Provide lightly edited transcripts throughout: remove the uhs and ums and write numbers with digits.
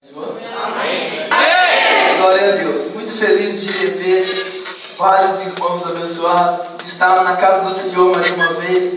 Amém. Glória a Deus. Muito feliz de ver vários irmãos abençoados, de estar na casa do Senhor mais uma vez,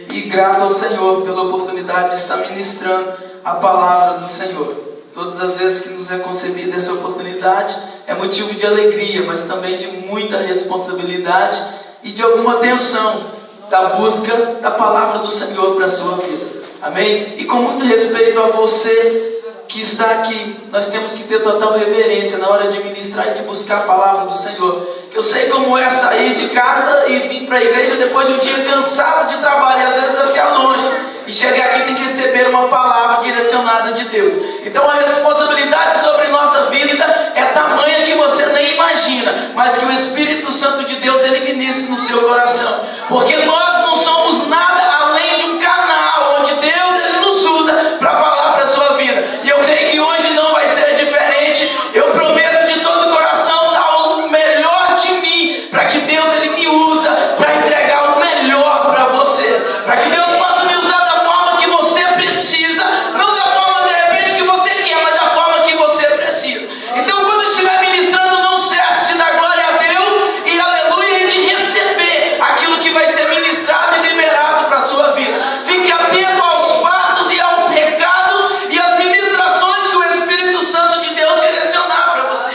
e grato ao Senhor pela oportunidade de estar ministrando a palavra do Senhor. Todas as vezes que nos é concebida essa oportunidade é motivo de alegria, mas também de muita responsabilidade e de alguma tensão da busca da palavra do Senhor para a sua vida. Amém? E com muito respeito a você que está aqui, nós temos que ter total reverência na hora de ministrar e de buscar a palavra do Senhor. Que eu sei como é sair de casa e vir para a igreja depois de um dia cansado de trabalho, e às vezes até longe, e chegar aqui tem que receber uma palavra direcionada de Deus. Então a responsabilidade sobre nossa vida é tamanha que você nem imagina, mas que o Espírito Santo de Deus ele ministre no seu coração, porque nós não somos nada além de um canal onde Deus ele nos usa para falar para a sua vida. E eu creio que hoje não vai ser diferente. Eu prometo de todo o coração dar o melhor de mim, para que Deus ele me usa para entregar o melhor para você, para que Deus possa me usar da forma que você precisa, não da forma de repente que você quer, mas da forma que você precisa. Então quando estiver ministrando, não cesse de dar glória a Deus e aleluia, e de receber aquilo que vai ser ministrado e liberado para a sua vida. Fique atento aos passos e aos recados e às ministrações que o Espírito Santo de Deus direcionar para você.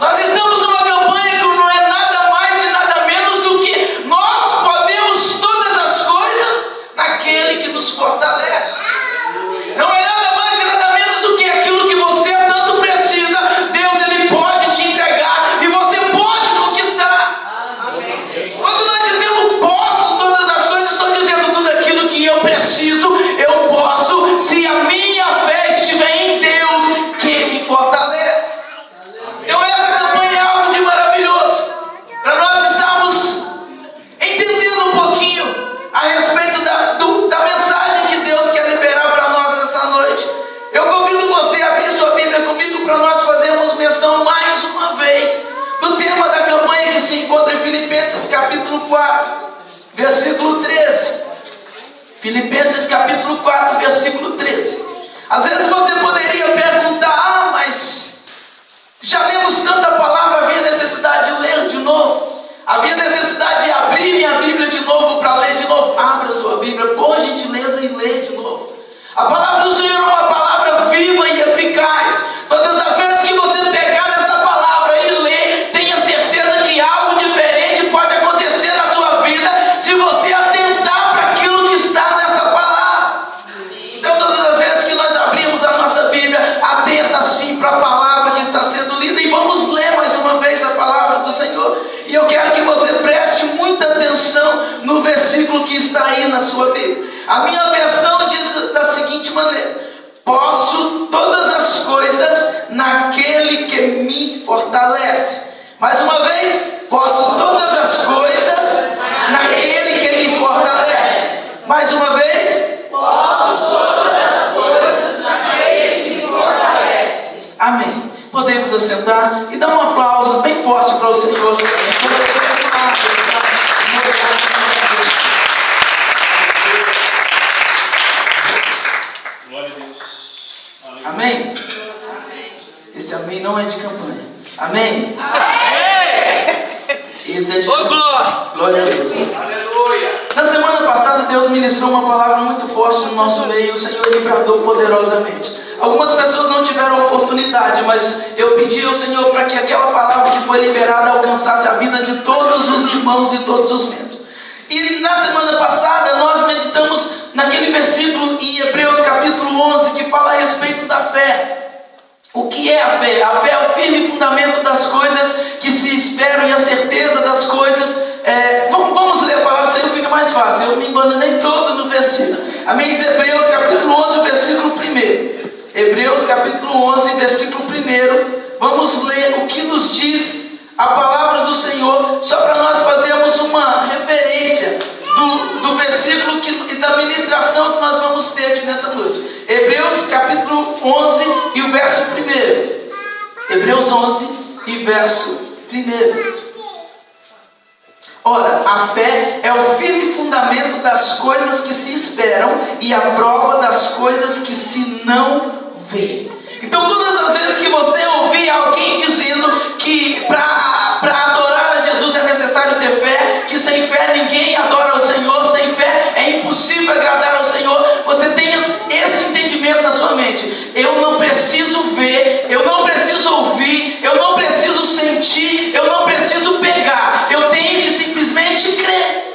Nós estamos numa campanha que não é nada mais e nada menos do que nós podemos todas as coisas naquele que nos fortalece. Não é nada mais e nada menos do que aquilo que você tanto precisa. Deus ele pode te entregar e você pode conquistar. Quando nós dizemos posso todas as coisas, estou dizendo tudo aquilo que eu preciso, eu posso, se a minha fé estiver em Deus que me fortalece. Então essa campanha é algo de maravilhoso, para nós estarmos entendendo um pouquinho a respeito da mensagem que Deus quer liberar para nós nessa noite. Eu convido você a abrir sua Bíblia comigo para nós fazermos menção mais uma vez do tema da campanha que se encontra em Filipenses capítulo 4, versículo 13. Filipenses capítulo 4, versículo 13. Às vezes você poderia perguntar: mas já lemos tanta palavra, havia necessidade de ler de novo? Havia necessidade de abrir minha Bíblia de novo para ler de novo? Abra sua Bíblia, por gentileza, e lê de novo. A palavra do Senhor é uma palavra viva e eficaz. Todas as vezes que você pegar nessa palavra e ler, tenha certeza que algo diferente pode acontecer na sua vida se você atentar para aquilo que está nessa palavra. Então todas as vezes que nós abrimos a nossa Bíblia, atenta sim para a palavra que está sendo lida, e vamos ler mais uma vez a palavra do Senhor. E eu quero que você preste muita atenção no versículo que está aí na sua Bíblia. A minha versão diz da seguinte maneira: posso todas as coisas naquele que me fortalece. Mais uma vez, posso todas as coisas naquele que me fortalece. Mais uma vez, posso todas as coisas naquele que me fortalece. Amém. Podemos assentar e dar um aplauso bem forte para o Senhor. Glória a Deus. Amém? Esse amém não é de campanha. Amém? Esse é de glória. Glória a Deus. Aleluia. Na semana passada Deus ministrou uma palavra muito forte no nosso meio e o Senhor libertou poderosamente. Algumas pessoas não tiveram oportunidade, mas eu pedi ao Senhor para que aquela palavra que foi liberada alcançasse a vida de todos os irmãos e todos os membros. E na semana passada nós meditamos naquele versículo em Hebreus capítulo 11 que fala a respeito da fé. O que é a fé? A fé é o firme fundamento das coisas que se esperam e a certeza das coisas. Vamos ler a palavra do Senhor, fica mais fácil. Eu me embananei todo no versículo. Amém? Hebreus capítulo 11, versículo 1. Hebreus capítulo 11, versículo 1. Vamos ler o que nos diz a palavra do Senhor, só para nós fazermos uma referência do versículo e da ministração que nós vamos ter aqui nessa noite. Hebreus capítulo 11 e o verso 1. Hebreus 11 e verso 1. Ora, a fé é o firme fundamento das coisas que se esperam e a prova das coisas que se não vê. Então todas as vezes que você ouvir alguém dizendo que para adorar a Jesus é necessário ter fé, que sem fé ninguém adora ao Senhor, sem fé é impossível agradar ao Senhor, você tenha esse entendimento na sua mente. Eu não preciso ver, eu não preciso ouvir, eu não preciso sentir, eu não preciso pegar, eu tenho que simplesmente crer.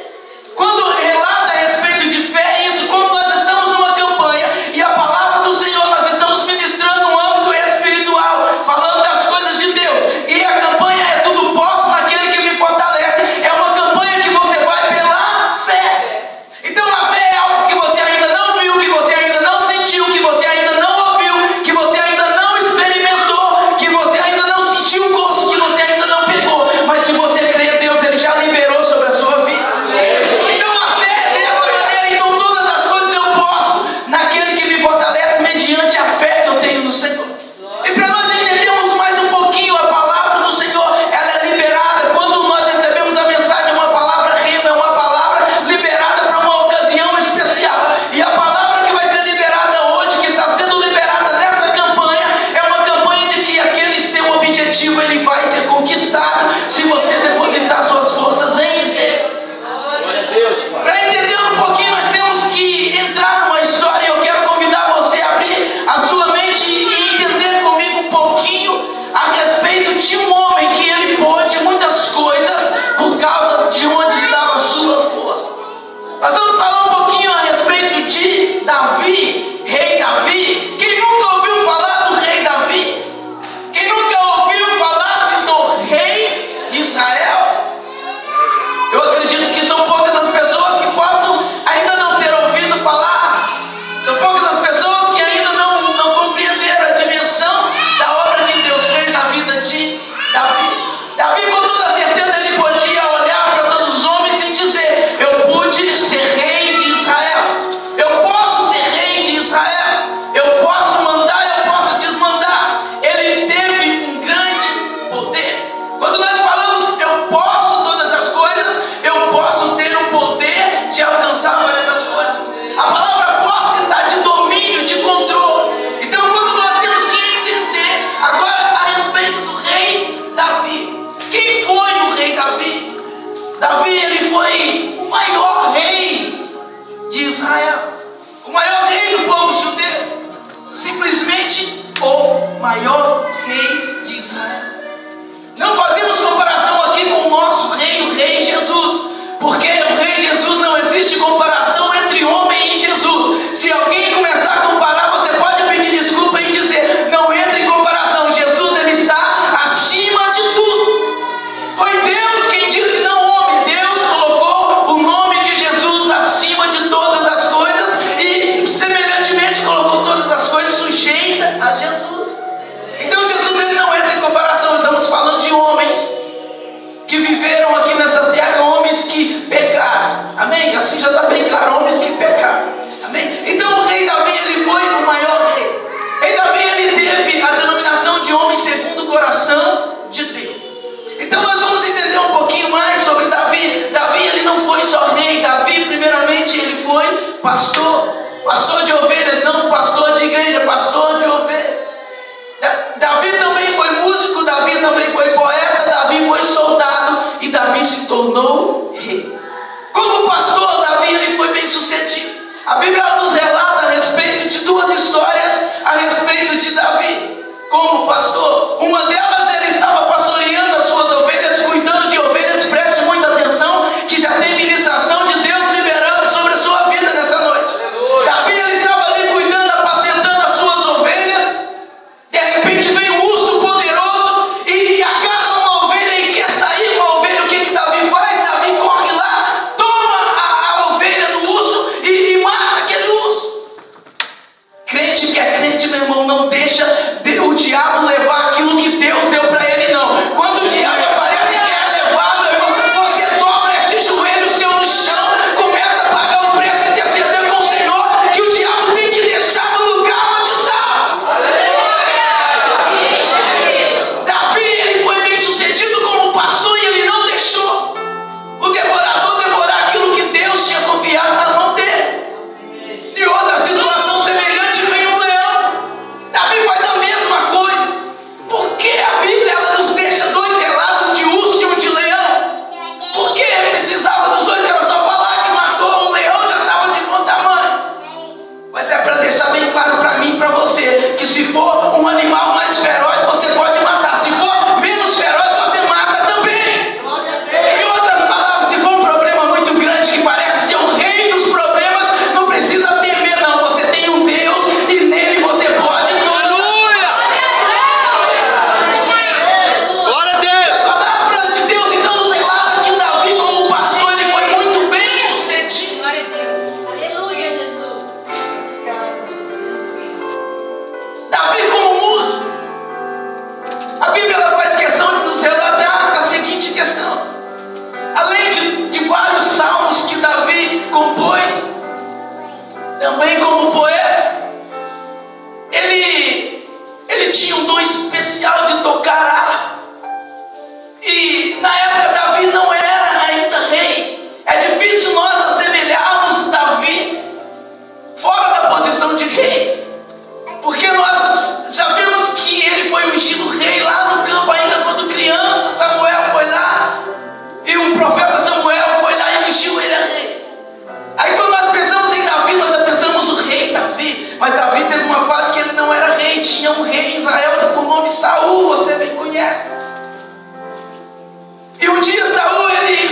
Quando relata a respeito de fé, é isso, como nós estamos numa campanha e a palavra do Senhor, nós estamos ministrando um âmbito espiritual, falando das coisas de Deus, e a campanha é tudo posso naquele que me fortalece, é uma campanha que você vai pela fé. Então a fé é algo que você ainda não viu, que você ainda não sentiu, que você ainda não ouviu, que você ainda não experimentou, que você ainda não sentiu o gosto, que você ainda não pegou, mas se você crê, Deus ele já liberou sobre a sua vida. Naquele que me fortalece mediante a fé que eu tenho no Senhor. E para nós entendermos mais um pouquinho a palavra do Senhor, ela é liberada. Quando nós recebemos a mensagem, uma palavra rema, é uma palavra liberada para uma ocasião especial. E a palavra que vai ser liberada hoje, que está sendo liberada nessa campanha, é uma campanha de que aquele seu objetivo ele vai ser conquistado se você depositar suas forças em Deus. Para entender um pouquinho, nós temos que entrar numa história. Eu quero convidar você a abrir a sua mente e entender comigo um pouquinho a respeito de um homem que ele pôde muitas coisas por causa de onde estava a sua força. Nós vamos falar um pouquinho a respeito de Davi, rei Davi. Quem nunca ouviu falar do rei Davi? Quem nunca ouviu falar do rei de Israel? Eu acredito que são poucas as pessoas que possam ainda não ter ouvido falar. São poucas as pessoas que ainda não compreenderam a dimensão da obra que Deus fez na vida de Davi. Davi, com toda certeza, ele podia olhar para todos os homens e dizer: eu pude ser rei de Israel, eu posso ser rei de Israel, eu posso mandar, eu posso desmandar. Ele teve um grande poder. Quando nós falamos eu posso todas as coisas, eu posso ter o poder de alcançar várias as coisas. A palavra posse está de domínio, de controle. Então quando nós temos que entender agora a respeito do rei Davi. Quem foi o rei Davi? Davi ele foi o maior rei de Israel, o maior rei do povo judeu, simplesmente o maior rei de Israel. Não fazemos comparação aqui com o nosso rei, o rei Jesus, porque o rei Jesus não existe comparação entre homem e Jesus. Se alguém começar a comparar, você pode pedir desculpa e dizer: não entra em comparação. Jesus ele está acima de tudo. Foi Deus quem disse, não homem. Deus colocou o nome de Jesus acima de todas as coisas e semelhantemente colocou todas as coisas sujeitas a Jesus. Então Jesus ele não entra em comparação. Estamos falando de homens que viveram aqui nessa terra, homens que pecaram. Amém? Assim já está bem claro, homens que pecaram. Amém? Então o rei Davi ele foi o maior rei. Rei Davi ele teve a denominação de homem segundo o coração de Deus. Então nós vamos entender um pouquinho mais sobre Davi. Davi ele não foi só rei. Davi primeiramente ele foi pastor. Pastor de ovelhas, não pastor de igreja, pastor de ovelhas. Davi também foi músico, Davi também foi poeta, Davi foi soldado e Davi se tornou rei. Como pastor, Davi ele foi bem sucedido. A Bíblia nos relata a respeito de duas histórias a respeito de Davi como pastor. Uma delas ele estava pastoreando as suas ovelhas, cuidando de ovelhas. Preste muita atenção que já tem ministração de Deus liberando sobre a sua vida nessa noite. Davi ele estava ali cuidando, apacentando as suas ovelhas. De repente vem um urso poderoso e agarra uma ovelha e quer sair com a ovelha. O que Davi faz? Davi corre lá, toma a ovelha do urso e mata aquele urso. Crente que é crente, meu irmão, não deixa o diabo levar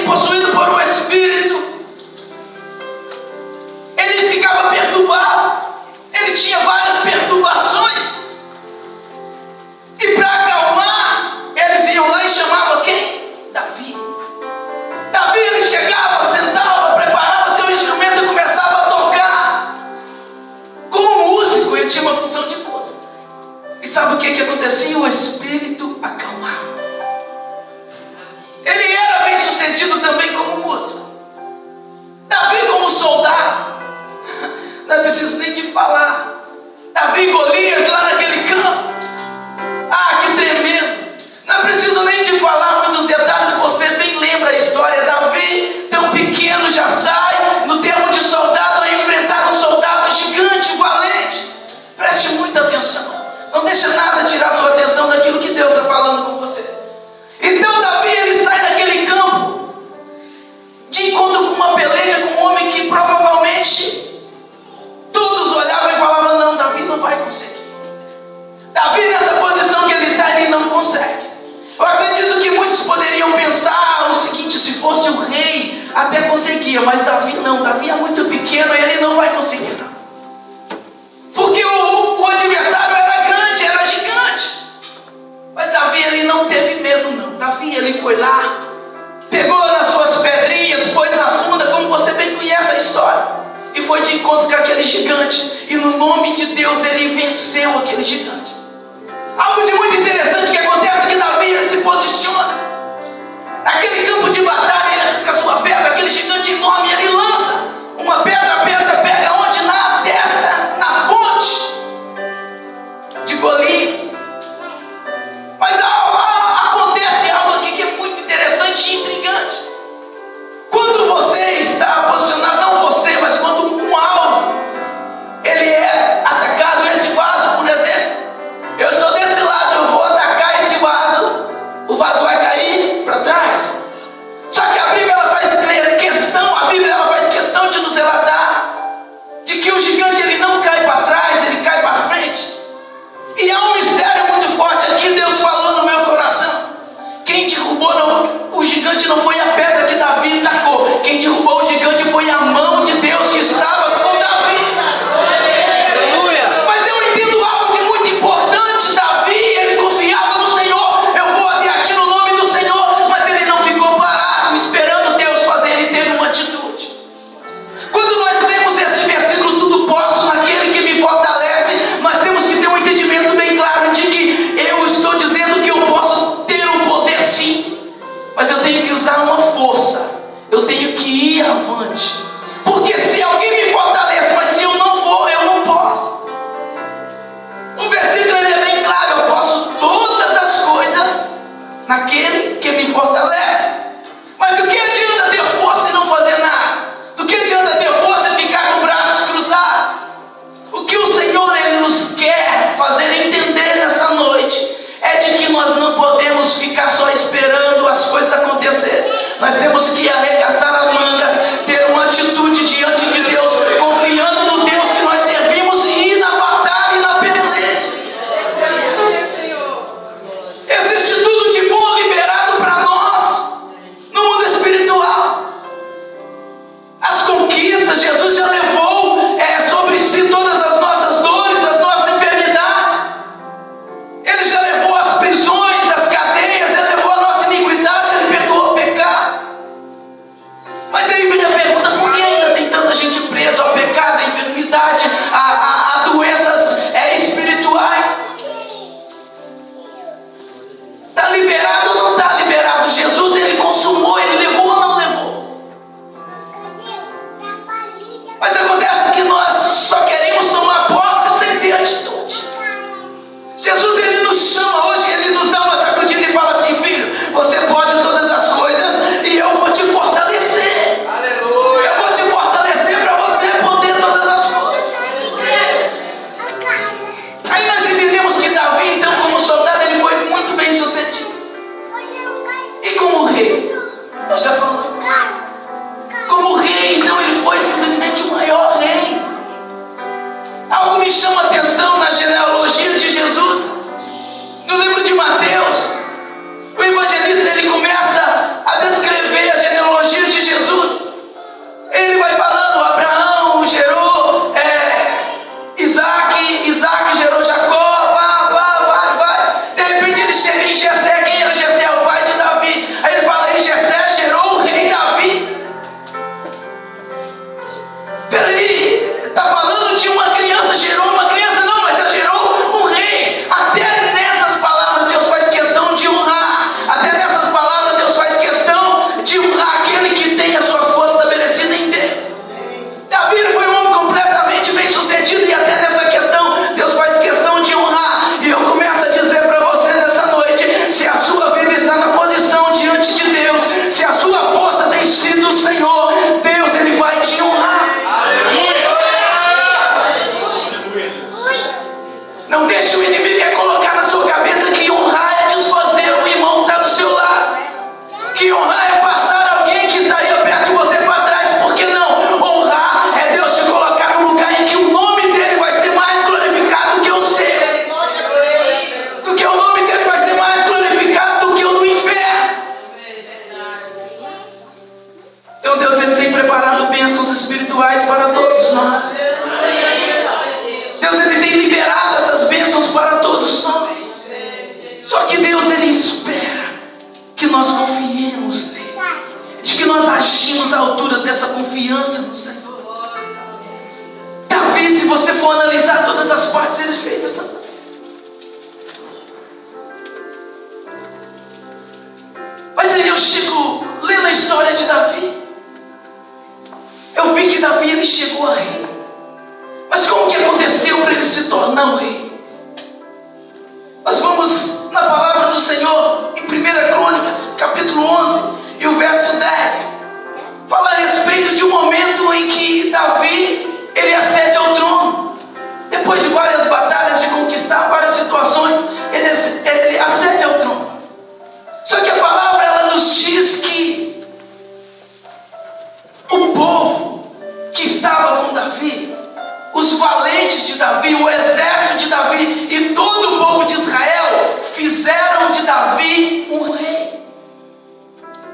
possuído por um espírito, ele ficava perturbado, ele tinha várias perturbações, e para acalmar, eles iam lá e chamavam quem? Davi. Davi, ele chegava, sentava, preparava seu instrumento e começava a tocar. Como músico, ele tinha uma função de músico. E sabe o que acontecia? O espírito acalmava. Ele era bem sucedido também como músico. Davi como soldado, não é preciso nem de falar. Davi e Golias lá naquele campo, que tremendo. Não é preciso nem de falar muitos detalhes, você bem lembra a história. Davi, tão pequeno, já sai no termo de soldado a enfrentar um soldado gigante, valente. Preste muita atenção, não deixa nada tirar sua atenção daquilo que Deus está falando com você. Então Davi, ele sai daquele campo de encontro com uma peleja com um homem que provavelmente todos olhavam e falavam: não, Davi não vai conseguir. Davi, nessa posição que ele está, ele não consegue. Eu acredito que muitos poderiam pensar o seguinte: se fosse o rei, até conseguia, mas Davi não. Davi é muito pequeno e ele não vai conseguir, não. Porque o adversário era grande, era gigante. Mas Davi, ele não teve medo, não. Davi, ele foi lá, pegou nas suas pedrinhas, pôs na funda, como você bem conhece a história, e foi de encontro com aquele gigante, e no nome de Deus ele venceu aquele gigante. Algo de muito interessante que acontece é que Davi, ele se posiciona naquele campo de batalha, ele arranca a sua pedra, aquele gigante enorme, ele lança uma pedra, a pedra pega onde? Na testa, na fonte de Golias. Mas acontece algo aqui que é muito interessante e intrigante. Quando você está posicionado, não você, mas quando um alvo ele é atacado, esse vaso, por exemplo, eu estou desse lado, eu vou atacar esse vaso, o vaso vai cair para trás. Só que a Bíblia ela faz questão de nos relatar de que o gigante ele não cai para trás, ele cai para frente. E há um mistério muito forte aqui, Deus falou no meu coração. Quem derrubou o gigante não foi a pedra que Davi tacou. Quem derrubou o gigante foi a mão de Deus que estava com Davi. Mas eu entendo algo de muito importante. Davi, ele confiava no Senhor. Eu vou até a ti no nome do Senhor. Mas ele não ficou parado esperando Deus fazer. Ele teve uma atitude. Quando nós lemos esse versículo, tudo posso naquele que me fortalece, nós temos que ter um entendimento bem claro de que eu estou dizendo que eu posso ter o poder sim, mas eu tenho que usar uma força, eu tenho que ir avante, porque se alguém me fortalece, mas se eu não vou, eu não posso. O versículo ele é bem claro: eu posso todas as coisas naquele que me fortalece. Mas do que adianta ter força e não fazer nada? Do que adianta ter força e ficar com braços cruzados? O que o Senhor ele nos quer fazer entender nessa noite é de que nós não podemos ficar só esperando as coisas acontecerem. Nós temos que arregaçar as mangas, ter uma atitude diante de Deus, confiando no Deus que nós servimos, e ir na batalha e na peleja. Existe tudo de bom liberado para nós no mundo espiritual. As conquistas, Jesus já levou sobre si todas as nossas dores, as nossas enfermidades. Ele já levou as prisões, as cadeias, ele levou a nossa iniquidade, ele perdoou o pecado. Mas aí vem a pergunta: por que ainda tem tanta gente presa ao pecado, à enfermidade, a doenças espirituais? Está liberado ou não está liberado? Jesus ele consumou, ele levou ou não levou? Mas acontece que nós só queremos tomar posse sem ter atitude. Jesus ele nos chama hoje, ele nos dá uma sacudida e fala assim: filho, você pode todas as coisas e eu vou te fortalecer. Aleluia. Eu vou te fortalecer para você poder todas as coisas. Aí nós entendemos que Davi, então, como soldado, ele foi muito bem sucedido. E como rei, nós já falamos. Como rei, então, ele foi simplesmente o maior rei. Algo me chama a atenção na genealogia de Jesus. No livro de Mateus, o evangelista ele começa a descrever a genealogia honrar é passar alguém que estaria perto de você para trás. Por que não? Honrar é Deus te colocar num lugar em que o nome dele vai ser mais glorificado do que o seu. Do que o nome dele vai ser mais glorificado do que o do inferno. Então Deus, ele tem preparado bênçãos espirituais para todos nós. Deus, ele tem liberado essas bênçãos para todos nós. Só que Deus, ele espera que nós confiemos nele, de que nós agimos à altura dessa confiança no Senhor. Davi, se você for analisar todas as partes, ele fez essa. Mas aí eu chego lendo a história de Davi, eu vi que Davi, ele chegou a rei. Mas como que aconteceu para ele se tornar um rei? Nós vamos na palavra do Senhor em 1 Crônicas, capítulo 11 e o verso 10. Fala a respeito de um momento em que Davi, ele acede ao trono. Depois de várias batalhas, de conquistar várias situações, ele acede ao trono. Só que a palavra, ela nos diz que o povo que estava com Davi, os valentes de Davi, o exército de Davi e todo o povo de Israel fizeram de Davi um rei.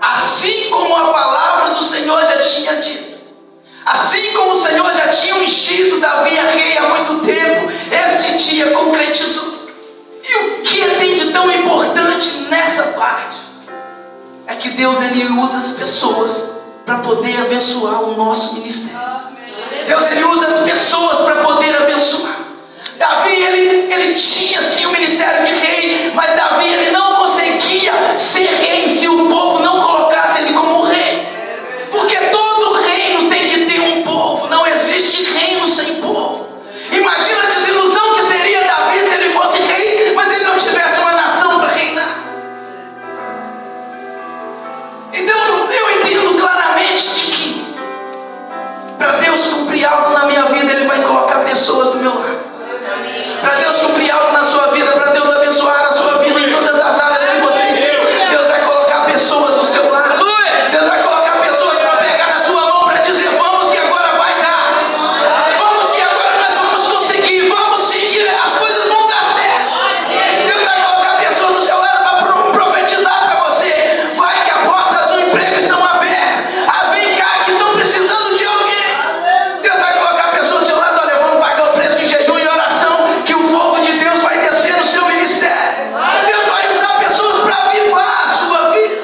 Assim como a palavra do Senhor já tinha dito, assim como o Senhor já tinha ungido Davi a rei há muito tempo, esse dia concretizou. E o que tem de tão importante nessa parte é que Deus, ele usa as pessoas para poder abençoar o nosso ministério. Deus, ele usa as pessoas para poder abençoar. Davi, ele tinha sim o ministério de rei, mas Davi, ele não conseguia ser rei se o povo não colocasse ele como rei. Porque todo reino tem que ter um povo, não existe reino sem povo. Imagina a desilusão que seria Davi se ele fosse rei, mas ele não tivesse uma nação para reinar. Então eu entendo claramente de que para Deus cumprir algo na minha vida, ele vai colocar pessoas do meu lado. Para Deus cumprir algo na sua vida, para Deus abençoar a sua vida em todas as áreas que você esteja, Deus vai colocar pessoas do seu lado. Deus vai colocar pessoas para pegar na sua mão, para dizer: vamos que agora vai dar, vamos que agora nós vamos conseguir, vamos sim que as coisas vão dar certo. Deus vai colocar pessoas do seu lado para profetizar para você: vai que as portas do emprego estão abertas, vem cá que estão precisando de alguém. Deus vai colocar pessoas do seu lado: olha, vamos pagar o preço em jejum e oração, que o fogo de Deus vai descer no seu ministério. Deus vai usar pessoas para avivar a sua vida,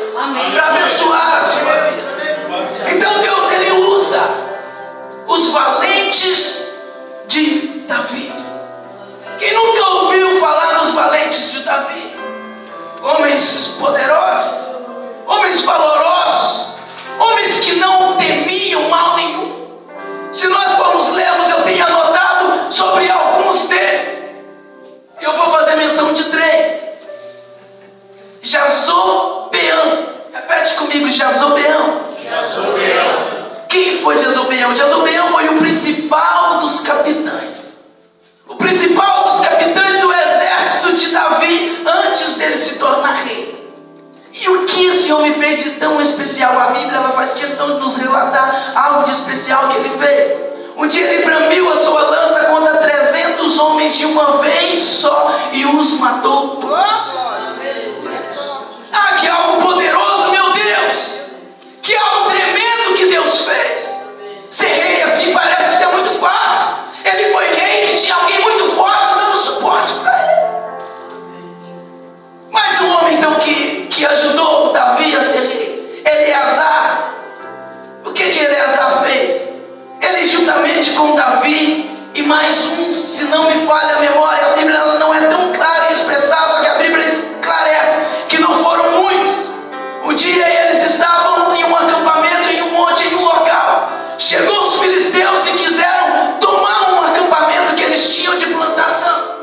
para abençoar a sua vida. Então Deus, ele usa os valentes de Davi. Quem nunca ouviu falar nos valentes de Davi? Homens poderosos, homens valorosos, homens que não temiam mal nenhum. Se nós formos lermos, eu tenho anotado sobre alguns deles. Eu vou fazer menção de 3. Jazobeão. Repete comigo: Jazobeão. Quem foi Jazobeão? Jazobeão foi o principal dos capitães. O principal dos capitães do exército de Davi antes dele se tornar rei. E o que esse homem fez de tão especial? A Bíblia, ela faz questão de nos relatar algo de especial que ele fez. Um dia ele bramiu a sua lança contra 300 homens de uma vez só e os matou todos. Ah, que algo poderoso, meu Deus! Que algo tremendo que Deus fez! Ser rei assim parece ser muito fácil. Ele foi rei que tinha alguém muito forte dando suporte para ele. Mas um homem então que ajudou Davi a ser rei, Eleazar. O que Eleazar fez? Ele, juntamente com Davi e mais um, se não me falha a memória, a Bíblia ela não é tão clara em expressar, só que a Bíblia esclarece que não foram muitos. Um dia eles estavam em um acampamento, em um monte, em um local. Chegou os filisteus e quiseram tomar um acampamento que eles tinham de plantação.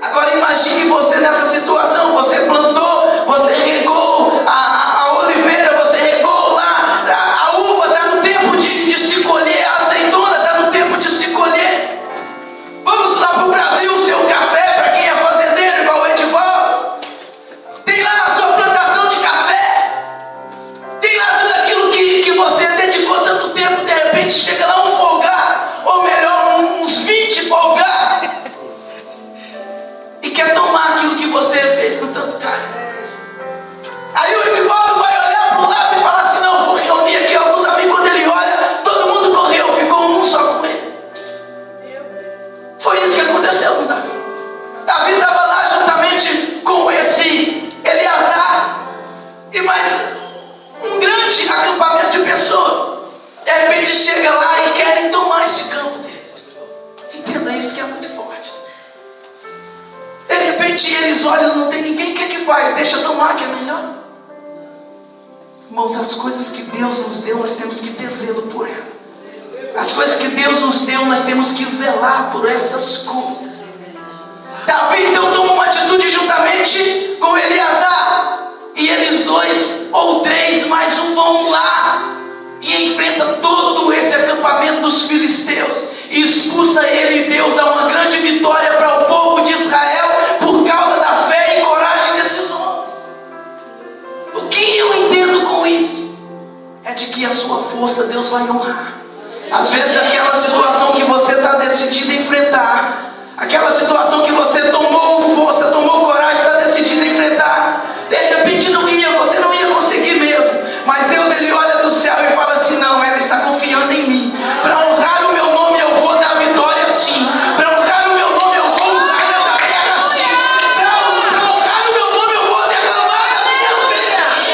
Agora imagine você nessa situação: você plantou, você regou a oliveira, você regou lá, a uva está no tempo de se colher, a azeitona está no tempo de se colher. Vamos lá para o Brasil, o seu café, para quem é fazendeiro, igual o Edivaldo, tem lá a sua plantação de café. chega lá um folgado, ou melhor, uns 20 folgados, e quer tomar aquilo que você fez com tanto carinho. Aí o Edivaldo vai olhar para o lado e falar assim: não, vou reunir aqui alguns amigos. Quando ele olha, todo mundo correu, ficou um só com ele. Foi isso que aconteceu com Davi. Davi estava lá juntamente com esse Eleazar e mais um grande acampamento de pessoas. De repente chega lá e querem tomar esse campo deles. Entenda isso, que é muito forte. De repente eles olham, não tem ninguém, o que é que faz? Deixa tomar, que é melhor. Irmãos, as coisas que Deus nos deu, nós temos que ter zelo por ela. As coisas que Deus nos deu, nós temos que zelar por essas coisas. Davi então toma uma atitude juntamente com Eleazar, e eles 2 ou 3 mais um vão lá e enfrenta todo esse acampamento dos filisteus e expulsa ele, e Deus dá uma grande vitória para o povo de Israel por causa da fé e coragem desses homens. O que eu entendo com isso é de que a sua força Deus vai honrar. Às vezes aquela situação que você está decidido a enfrentar, aquela situação que você tomou força, tomou coragem, está decidido a enfrentar, de repente você não ia conseguir mesmo, mas Deus ele olha do céu e fala assim: não, ela está confiando em mim, para honrar o meu nome eu vou dar vitória sim, para honrar o meu nome eu vou usar nessa terra sim, para honrar o meu nome eu vou derramar as minhas bênçãos.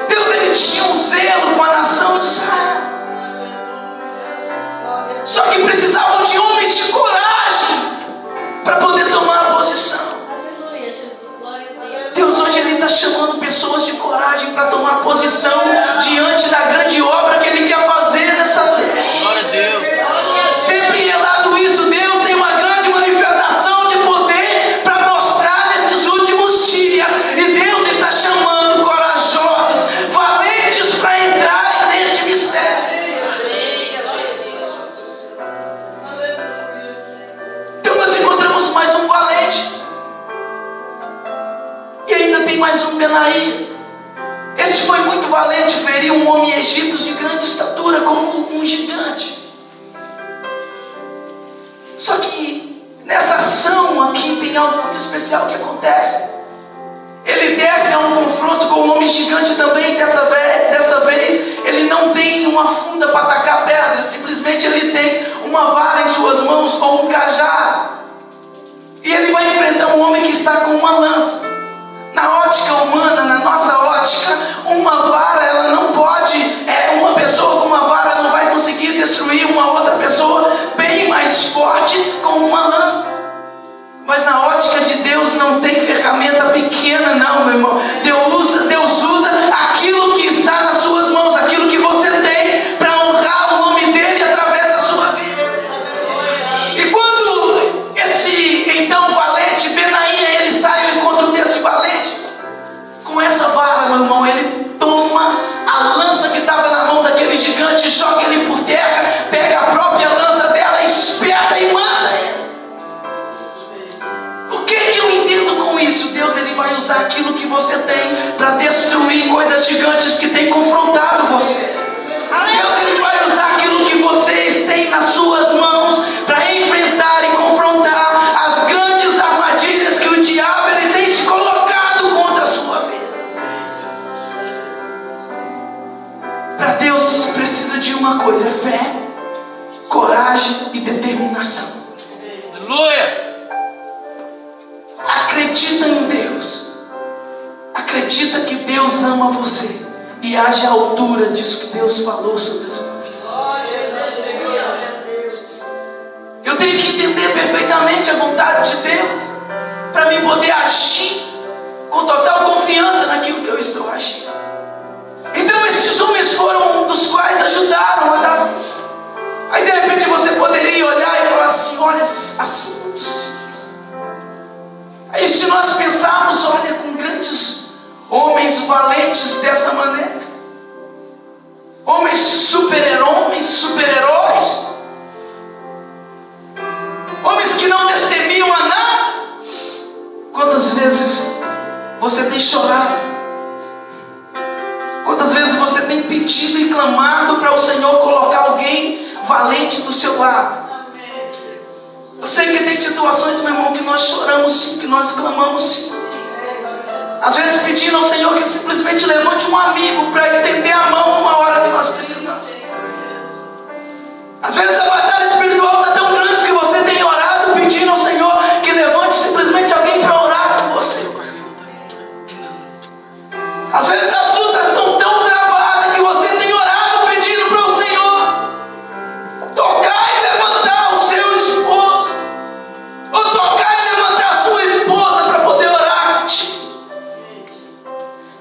Deus ele tinha um zelo com a nação de Israel, só que precisavam de homens de coragem para poder tomar a posição. Deus hoje ele está chamando pessoas de coragem para tomar posição diante da grande obra que ele quer fazer nessa terra. Glória a Deus. Sempre relado isso, Deus tem uma grande manifestação de poder para mostrar nesses últimos dias, e Deus está chamando corajosos, valentes para entrarem neste mistério. Então nós encontramos mais um valente, e ainda tem mais um Benaías. Este foi muito valente, feriu um homem egípcio de grande estatura como um gigante. Só que nessa ação aqui tem algo muito especial que acontece. Ele desce a um confronto com o homem gigante também. Dessa vez ele não tem uma funda para atacar pedra, simplesmente ele tem uma vara em suas mãos ou um cajado, e ele vai enfrentar um homem que está com uma lança. Na ótica humana, na nossa ótica, uma vara ela não pode, uma pessoa com uma vara não vai conseguir destruir uma outra pessoa bem mais forte com uma lança. Mas na ótica de Deus não tem ferramenta pequena não, meu irmão. Deus usa aquilo que está nas suas mãos, aquilo que você tem, para honrar o nome dele através da sua vida. E quando esse então valente Benaías ele sai ao encontro desse valente, com essa vara, meu irmão, ele toma a lança que estava na mão daquele gigante, joga ele por terra, pega a própria lança dela, espeta e manda ele. O que eu entendo com isso? Deus ele vai usar aquilo que você tem para destruir coisas gigantes que têm confrontado você. Deus ele vai usar aquilo que vocês têm nas suas mãos para enfrentar e confrontar as grandes armadilhas que o diabo ele tem se colocado contra a sua vida. Para Deus precisa de uma coisa: é fé, coragem e determinação. Aleluia! Acredita em Deus, acredita que Deus ama você e age à altura disso que Deus falou sobre a sua vida. Eu tenho que entender perfeitamente a vontade de Deus para mim poder agir com total confiança naquilo que eu estou agindo. Então esses homens foram um dos quais ajudaram a Davi. Aí de repente você poderia olhar e falar assim: olha, assim muito simples. Aí se nós pensarmos, olha, com grandes homens valentes dessa maneira, homens super-heróis, homens que não destemiam a nada. Quantas vezes você tem chorado? Quantas vezes você tem pedido e clamado para o Senhor colocar alguém valente do seu lado. Eu sei que tem situações, meu irmão, que nós choramos sim, que nós clamamos sim. Às vezes pedindo ao Senhor que simplesmente levante um amigo para estender a mão numa hora que nós precisamos. Às vezes a batalha espiritual está tão grande que você tem orado pedindo ao Senhor que levante simplesmente alguém para orar com você. Às vezes as lutas estão tão travadas que você tem orado pedindo para o Senhor tocar e levantar o seu esposo, ou tocar e levantar a sua esposa para poder orar contigo.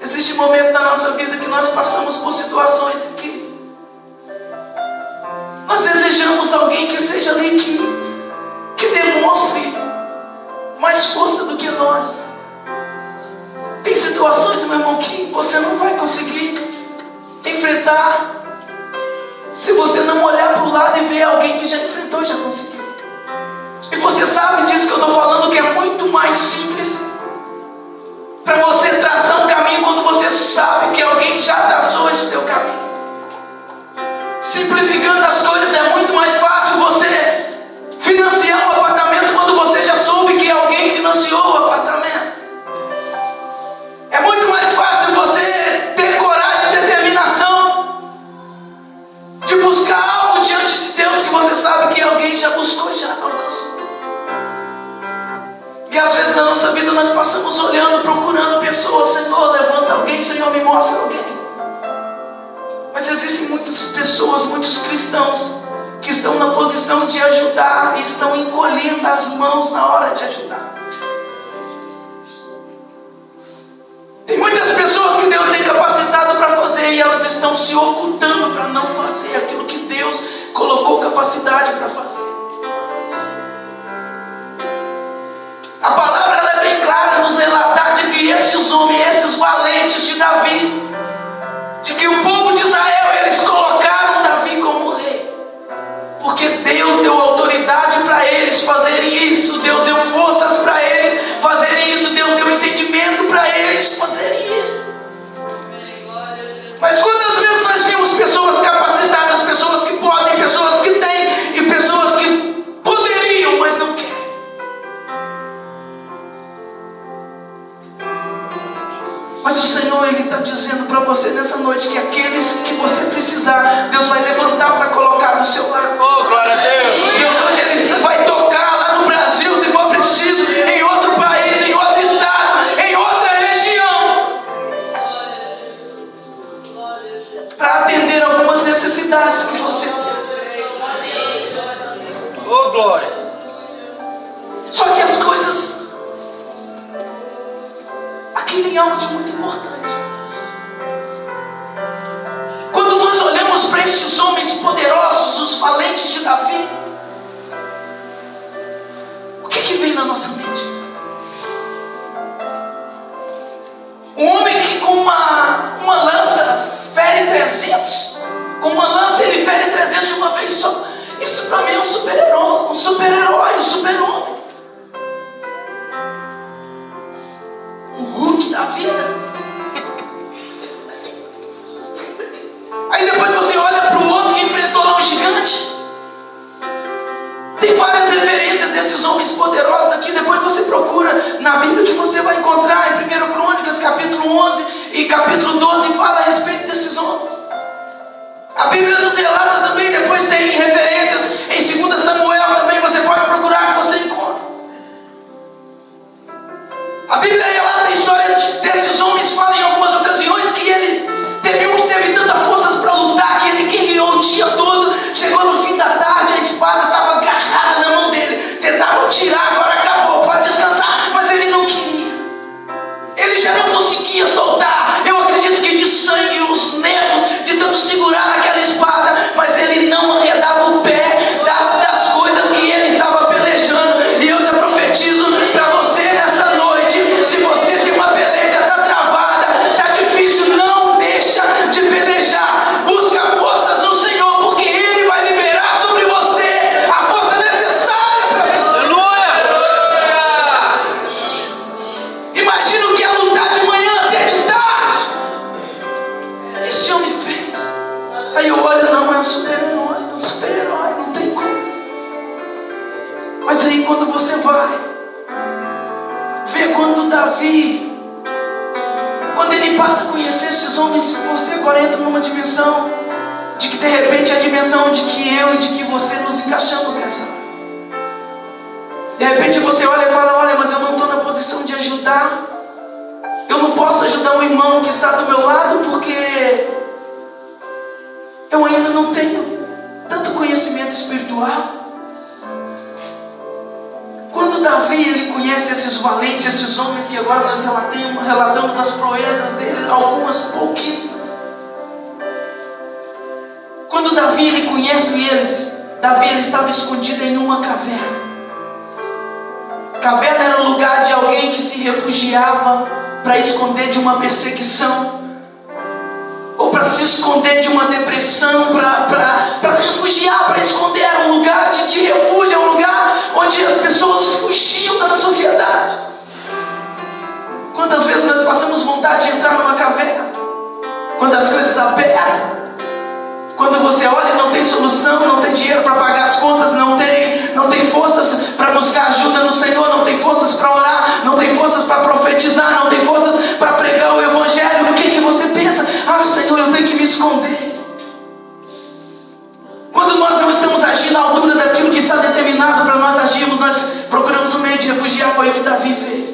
Existe momento da nossa vida que nós passamos por situações em que nós desejamos alguém que seja ali, que demonstre mais força do que nós. Tem situações, meu irmão, que você não vai conseguir enfrentar se você não olhar para o lado e ver alguém que já enfrentou e já conseguiu. E você sabe disso que eu estou falando, que é muito mais simples para você traçar um caminho quando você sabe que alguém já traçou esse teu caminho. Simplificando as coisas, é muito mais fácil você financiar um apartamento quando você já soube que alguém financiou o apartamento. É muito mais fácil você ter coragem e determinação de buscar algo diante de Deus que você sabe que alguém já buscou e já alcançou. E às vezes na nossa vida nós passamos olhando, procurando pessoas. Senhor, levanta alguém, Senhor, me mostra alguém. Mas existem muitas pessoas, muitos cristãos que estão na posição de ajudar e estão encolhendo as mãos na hora de ajudar. Tem muitas pessoas que Deus tem capacitado para fazer e elas estão se ocultando para não fazer aquilo que Deus colocou capacidade para fazer. A palavra ela é bem clara nos relatar de que esses homens, esses valentes de Davi, de que o povo de Israel, eles colocaram Davi como rei, porque Deus deu autoridade para eles fazerem isso, Deus deu forças para eles fazerem isso, Deus deu entendimento para eles fazerem isso. Mas quantas vezes nós vimos pessoas capacitadas, pessoas que podem, pessoas que têm e pessoas que poderiam, mas não querem. Mas o Senhor, Ele está dizendo para você nessa noite que aqueles que você precisar, Deus vai levantar para colocar do seu lado. Oh, glória a Deus! Deus hoje Ele vai tocar lá no Brasil, se for preciso, em outro país, em outro estado, em outra região, para atender algumas necessidades que você tem. Oh, glória! Só que as coisas... Aqui tem algo de muito importante. Quando nós olhamos para esses homens poderosos, os valentes de Davi, o que vem na nossa mente? Um homem que com uma lança fere 300. Com uma lança ele fere 300 de uma vez só. Isso para mim é um super-herói, um super-homem. Hulk da vida. Aí depois você olha para o outro que enfrentou lá um gigante. Tem várias referências desses homens poderosos aqui. Depois você procura na Bíblia que você vai encontrar em 1 Crônicas capítulo 11 e capítulo 12 fala a respeito desses homens. A Bíblia nos relata também, depois tem referências em 2 Samuel também, você pode procurar que você encontra. A Bíblia relata a história desses homens, fala em algumas ocasiões que eles teve um que teve tantas forças para lutar que ele guerreou o dia todo, chegou no fim da tarde, a espada estava agarrada na mão dele, tentavam tirar, agora acabou, pode descansar, mas ele não queria, ele já não conseguia soltar. Eu acredito que de sangue, os nervos de tanto segurar naquela espada, mas ele não arredava o pé das coisas que ele estava pelejando. E eu já profetizo para você nessa noite, se você tem uma peleja, está travada, está difícil, não deixa de pelejar, busca forças no Senhor, porque Ele vai liberar sobre você a força necessária para vencer. Aleluia! Imagina o que é lutar de manhã até de tarde. Esse homem fez. ele passa a conhecer esses homens, você agora entra numa dimensão de que de repente é a dimensão de que eu e de que você nos encaixamos nessa hora. De repente você olha e fala: olha, mas eu não estou na posição de ajudar. Eu não posso ajudar um irmão que está do meu lado porque eu ainda não tenho tanto conhecimento espiritual. Quando Davi ele conhece esses valentes, esses homens que agora nós relatamos as proezas deles, algumas pouquíssimas. Quando Davi ele conhece eles, Davi ele estava escondido em uma caverna. Caverna era o lugar de alguém que se refugiava para esconder de uma perseguição, ou para se esconder de uma depressão, para refugiar, para esconder. Era um lugar de refúgio, é um lugar onde as pessoas fugiam da sociedade. Quantas vezes nós passamos vontade de entrar numa caverna? Quando as coisas apertam, quando você olha e não tem solução, não tem dinheiro para pagar as contas, não tem forças para buscar ajuda no Senhor, não tem forças para orar, não tem forças para profetizar, não tem forças para pregar o Evangelho. O que você pensa? Ah, Senhor, eu tenho que me esconder. Quando nós não estamos agindo à altura daquilo que está determinado para nós agirmos, nós procuramos um meio de refugiar. Foi o que Davi fez.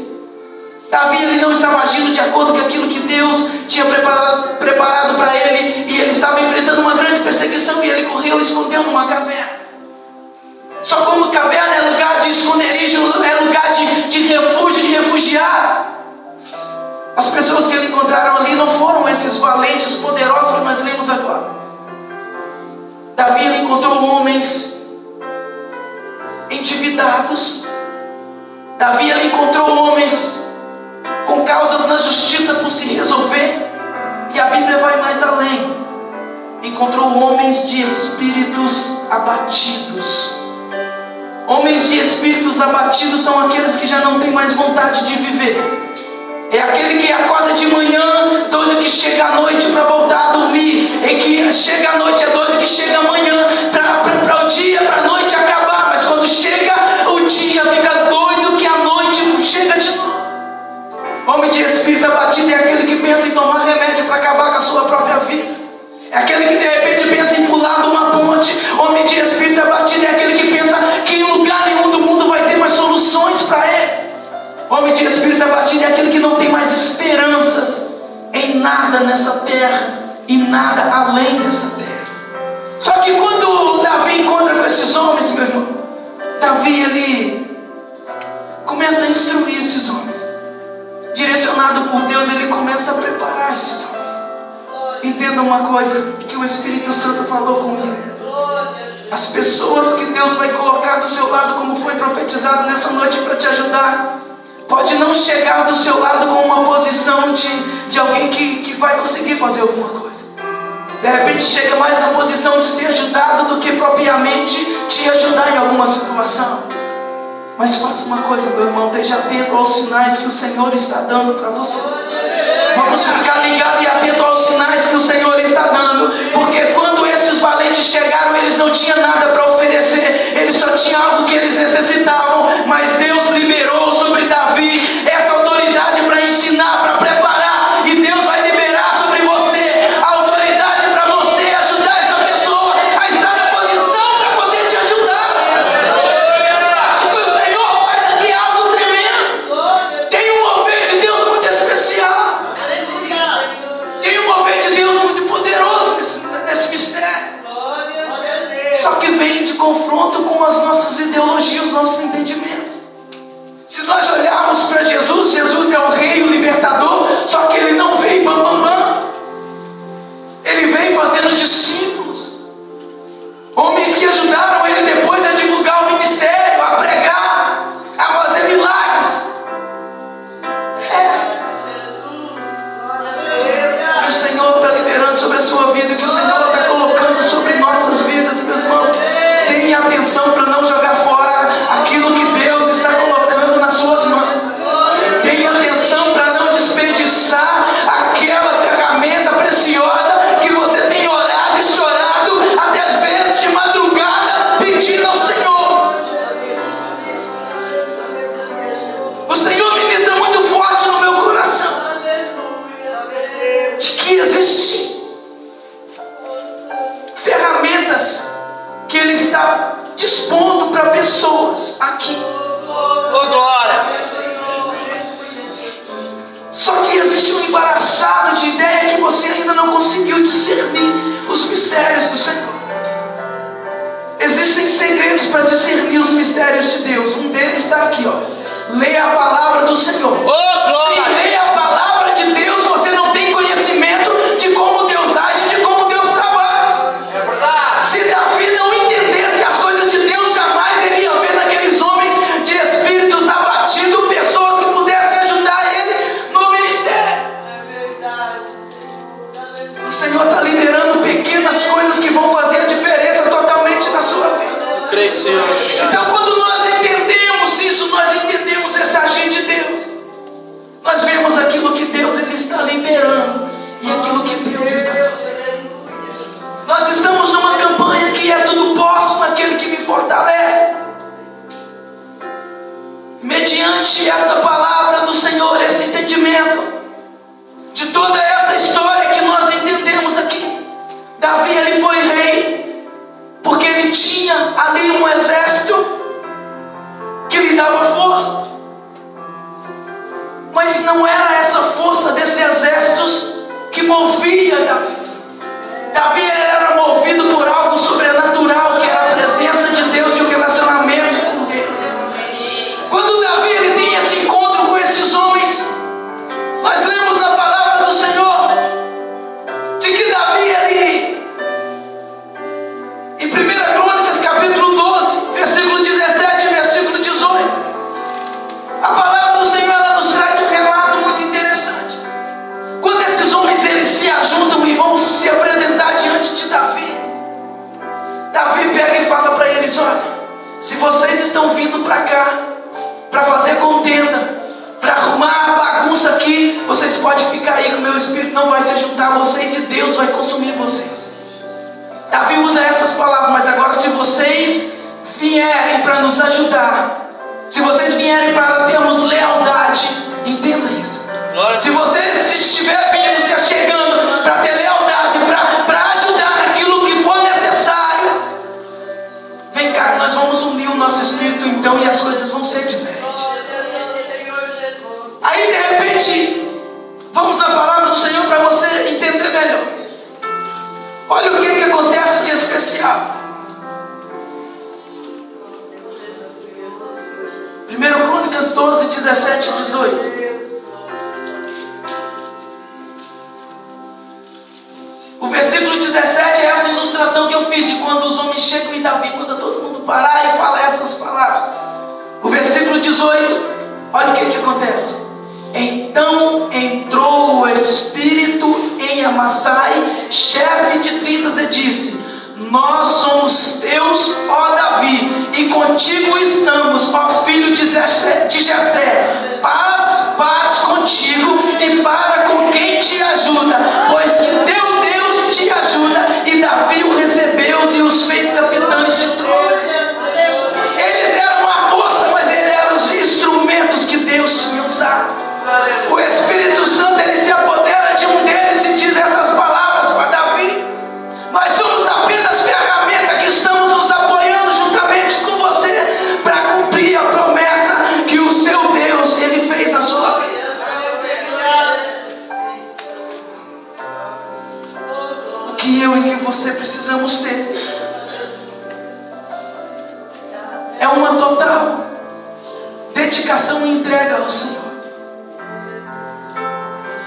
Davi ele não estava agindo de acordo com aquilo que Deus tinha preparado para ele, e ele estava enfrentando uma grande perseguição, e ele correu e escondeu numa caverna. Só como caverna é lugar de esconderijo, é lugar de refúgio, de refugiado. As pessoas que ele encontraram ali não foram esses valentes, poderosos que nós lemos agora. Davi ele encontrou homens endividados. Davi ele encontrou homens com causas na justiça por se resolver. E a Bíblia vai mais além. Encontrou homens de espíritos abatidos. Homens de espíritos abatidos são aqueles que já não têm mais vontade de viver. É aquele que acorda de manhã doido que chega à noite para voltar a dormir. E que chega à noite é doido que chega amanhã para o dia, para a noite acabar. Mas quando chega o dia fica doido que a noite chega de novo. Homem de espírito abatido é aquele que pensa em tomar remédio para acabar com a sua própria vida. É aquele que de repente pensa em pular de uma ponte. Homem de espírito abatido é aquele que pensa que em lugar nenhum do mundo vai ter mais soluções para ele. Homem de espírito abatido é aquele que não tem mais esperanças em nada nessa terra e nada além dessa terra. Só que quando Davi encontra com esses homens, meu irmão, Davi ele começa a instruir esses homens. Direcionado por Deus, ele começa a preparar esses homens. Entenda uma coisa que o Espírito Santo falou comigo. As pessoas que Deus vai colocar do seu lado, como foi profetizado nessa noite para te ajudar, pode não chegar do seu lado com uma posição de alguém que vai conseguir fazer alguma coisa. De repente chega mais na posição de ser ajudado do que propriamente te ajudar em alguma situação. Mas faça uma coisa, meu irmão, esteja atento aos sinais que o Senhor está dando para você. Vamos ficar ligados e atentos aos sinais que o Senhor está dando. Porque quando esses valentes chegaram, eles não tinham nada para oferecer. Eles só tinham algo que eles necessitavam. Mas Deus liberou sobre Davi essa autoridade para ensinar, para preparar. E Deus vai liberar sobre você a autoridade para você ajudar essa pessoa a estar na posição para poder te ajudar. Porque o Senhor faz aqui algo tremendo. Tem um mover de Deus muito especial. Tem um mover de Deus muito poderoso nesse mistério. Só que vem de confronto com as nossas ideologias, os nossos entendimentos. Se nós olharmos para Jesus, Jesus é o rei, o libertador, só que ele não veio bam bam bam. Ele veio fazendo discípulos. Homens que ajudaram ele depois a divulgar o ministério, a pregar, a fazer milagres. Que o Senhor está liberando sobre a sua vida, que o Senhor está colocando sobre nossas vidas, meus irmãos. Tenha atenção para não jogar fora aquilo que Deus está colocando nas suas mãos. Tenha atenção para não desperdiçar aquela ferramenta preciosa que você tem orado e chorado até às vezes de madrugada pedindo ao Senhor. O Senhor ministra muito forte no meu coração. de que existem ferramentas que Ele está dispondo para pessoas aqui. Oh, glória! Só que existe um embaraçado de ideia que você ainda não conseguiu discernir os mistérios do Senhor. Existem segredos para discernir os mistérios de Deus. Um deles está aqui, ó. Leia a palavra do Senhor. Oh, glória! Se leia a palavra de Deus, você não tem conhecimento de como Deus age, de como Deus trabalha. É verdade. Se Davi não entendesse as coisas de Deus, jamais ele ia ver naqueles homens de espíritos abatidos pessoas que pudessem ajudar ele no ministério. O Senhor está liberando pequenas coisas que vão fazer a diferença totalmente na sua vida. Creio, Senhor. Então, quando nós entendemos isso, nós entendemos esse agir de Deus. Nós vemos aquilo que Deus ele está liberando e aquilo que Deus está fazendo. Nós estamos numa campanha que é tudo posso naquele que me fortalece. Mediante essa palavra do Senhor, esse entendimento de toda essa história que nós entendemos aqui, Davi ele foi rei porque ele tinha ali um exército que lhe dava força. Mas não era essa força desses exércitos que movia Davi. Davi era movido por algo sobrenatural, que era a presença de Deus e o relacionamento com Deus. Quando Davi ele tem esse encontro com esses homens, nós lemos na palavra do Senhor de que Davi ele, em 1 Crônicas capítulo 12, versículo 17 e versículo 18, a palavra do Senhor ela nos traz um relato muito interessante. Quando esses homens eles se ajuntam e vão se apresentar diante de Davi, Davi pega e fala para eles: olha, se vocês estão vindo para cá para fazer contenda, para arrumar a bagunça aqui, vocês podem ficar aí que o meu espírito não vai se juntar a vocês e Deus vai consumir vocês. Davi usa essas palavras: mas agora se vocês vierem para nos ajudar, se vocês vierem para termos lealdade, entenda isso. Se vocês estiver vindo, se achegando para ter lealdade, para ajudar naquilo que for necessário, vem cá, nós vamos unir o nosso espírito então e as coisas vão ser diferentes. Aí de repente, vamos na palavra do Senhor para você entender melhor. Olha o que acontece de especial. 1 Crônicas 12, 17 e 18. O versículo 17 é essa ilustração que eu fiz de quando os homens chegam e Davi manda todo mundo parar e fala essas palavras. O versículo 18, olha o que acontece. Então entrou o Espírito em Amassai, chefe de 30, e disse: nós somos teus, ó Davi, e contigo estamos, ó filho de Jessé. Paz contigo e para com quem te ajuda, pois que teu Deus te ajuda. E Davi o recebeu e os fez capitães de tropa. Eles eram a força, mas eles eram os instrumentos que Deus tinha usado. O Espírito Santo ele se apodera de um deles e diz essas palavras para Davi: nós somos apenas ferramentas que estamos nos apoiando juntamente com você para cumprir a promessa que o seu Deus ele fez na sua vida. O que eu e que você precisamos ter é uma total dedicação e entrega ao Senhor.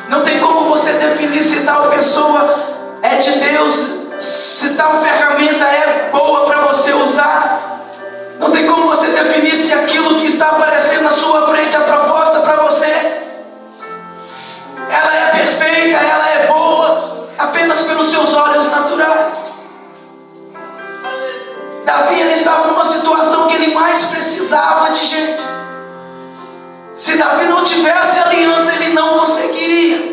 Não tem como você definir se tal pessoa é de Deus, se tal ferramenta é boa para você usar. Não tem como você definir se aquilo que está aparecendo na sua frente, a proposta para você, ela é perfeita, ela é boa, apenas pelos seus olhos naturais. Davi ele estava numa situação que ele mais precisava de gente. Se Davi não tivesse aliança, ele não conseguiria.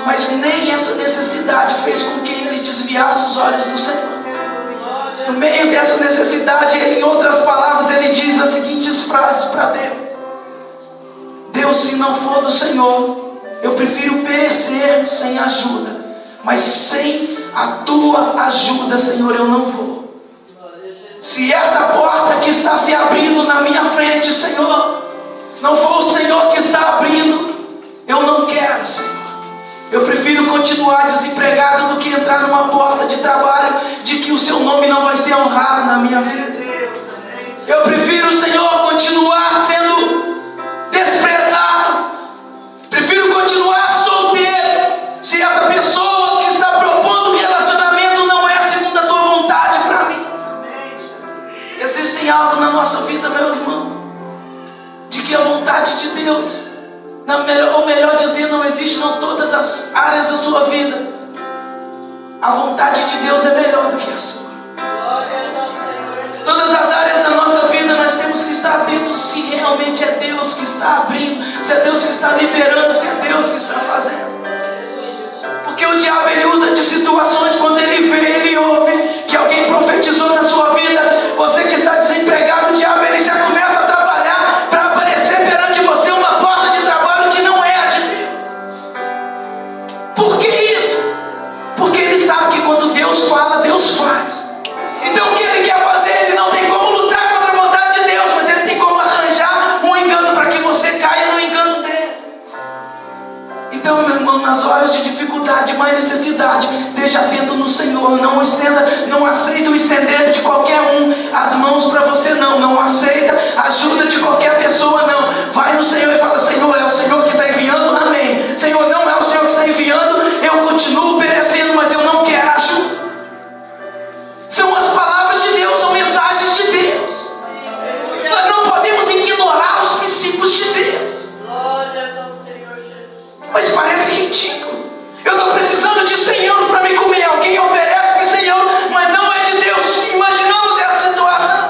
Mas nem essa necessidade fez com que ele desviasse os olhos do Senhor. No meio dessa necessidade, ele, em outras palavras, ele diz as seguintes frases para Deus: Deus, se não for do Senhor, Eu prefiro perecer sem ajuda, mas sem a tua ajuda, Senhor, eu não vou. Se essa porta que está se abrindo na minha frente, Senhor, não for o Senhor que está abrindo, eu não quero, Senhor. Eu prefiro continuar desempregado do que entrar numa porta de trabalho de que o seu nome não vai ser honrado na minha vida. Eu prefiro, Senhor, continuar sendo desprezado. Prefiro continuar solteiro se essa pessoa que está propondo um relacionamento não é segundo a tua vontade para mim. Existe algo na nossa vida, meu irmão, de que a vontade de Deus, ou melhor dizendo, não existe em todas as áreas da sua vida. A vontade de Deus é melhor do que a sua. Todas as áreas da nossa vida nós temos que estar atentos se realmente é Deus que está abrindo, se é Deus que está liberando, se é Deus que está fazendo. Porque o diabo ele usa de situações quando ele vê, ele ouve que alguém profetizou na sua vida. Você que está desempregado, o diabo ele já começa a trabalhar para aparecer perante você uma porta de trabalho que não é a de Deus. Por que isso? Porque ele sabe que quando Deus fala, Deus faz. Então o que ele quer fazer? Ele não tem como lutar contra a vontade de Deus, mas ele tem como arranjar um engano para que você caia no engano dele. Então, meu irmão, nas horas de dificuldade, mais necessidade, esteja atento no Senhor. Não aceita o estender de qualquer um as mãos para você, não aceita ajuda de qualquer pessoa, não. Vai no Senhor e fala: Senhor, é o Senhor que está enviando? Amém. Senhor, não é o Senhor que está enviando, eu continuo perecendo, mas eu não quero ajuda. São as palavras de Deus, são mensagens de Deus. Nós não podemos ignorar os princípios de Deus. Mas parece ridículo. Eu estou precisando de 100 euros para me comer. Alguém oferece-me 100 euros, mas não é de Deus. Imaginamos essa situação.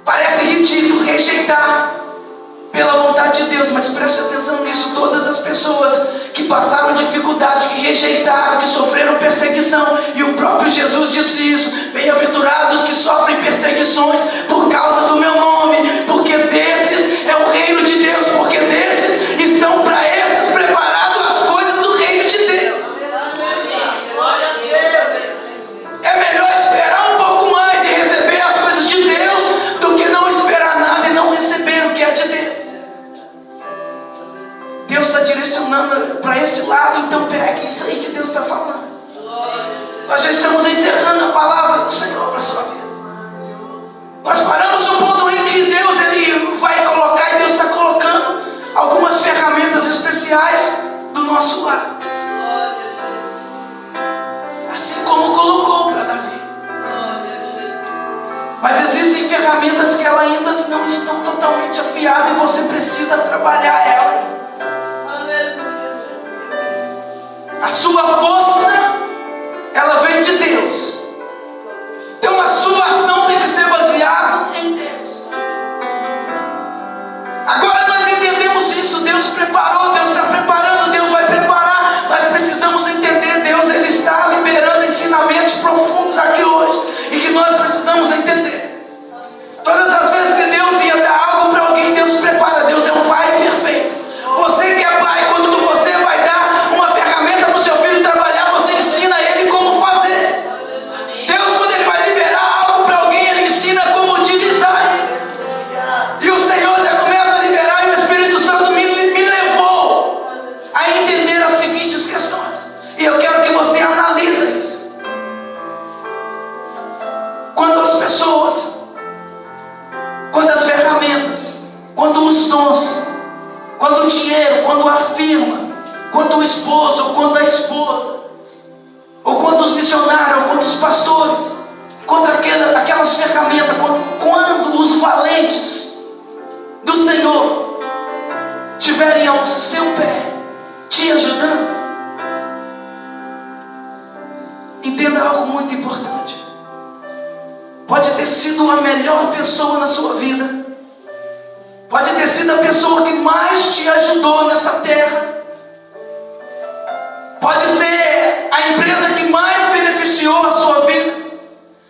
Parece ridículo rejeitar pela vontade de Deus, mas preste atenção nisso. Todas as pessoas que passaram dificuldade, que rejeitaram, que sofreram perseguição, e o próprio Jesus disse isso: bem-aventurados que sofrem perseguições por causa do meu nome, porque desses é o reino de Deus, porque desses estão para esses preparadas as coisas do reino de Deus. É melhor esperar um pouco mais e receber as coisas de Deus do que não esperar nada e não receber o que é de Deus. Deus está direcionando para esse lado, então pegue isso aí que Deus está falando. Nós já estamos encerrando a palavra do Senhor para a sua vida. Nós paramos no ponto em que Deus ele vai colocar, e Deus está colocando algumas ferramentas especiais do nosso lado. Assim como colocou para Davi. Mas existem ferramentas que elas ainda não estão totalmente afiadas e você precisa trabalhar elas. A sua força, ela vem de Deus. Então a sua ação tem que ser baseada em Deus. Agora nós entendemos isso. Deus preparou, Deus está preparando, Deus vai preparar. Nós precisamos entender, Deus ele está liberando ensinamentos profundos aqui hoje, e que nós precisamos entender. Todas as vezes que Deus ia dar algo para alguém, Deus prepara. Deus é um Pai perfeito. Você que é pai, quando você vai dar uma ferramenta para o seu filho trabalhar, você ensina ele como fazer. Deus, quando ele vai liberar algo para alguém, ele ensina como utilizar isso. E o Senhor já começa a liberar, e o Espírito Santo me levou a entender as seguintes questões. E eu quero que você analise isso. Quando as pessoas, quando as ferramentas, quando os dons, quando o dinheiro, quando a firma, quando o esposo ou quando a esposa, ou quando os missionários, ou quando os pastores, quando aquelas ferramentas, quando os valentes do Senhor estiverem ao seu pé, te ajudando, entenda algo muito importante. Pode ter sido a melhor pessoa na sua vida, pode ter sido a pessoa que mais te ajudou nessa terra, pode ser a empresa que mais beneficiou a sua vida,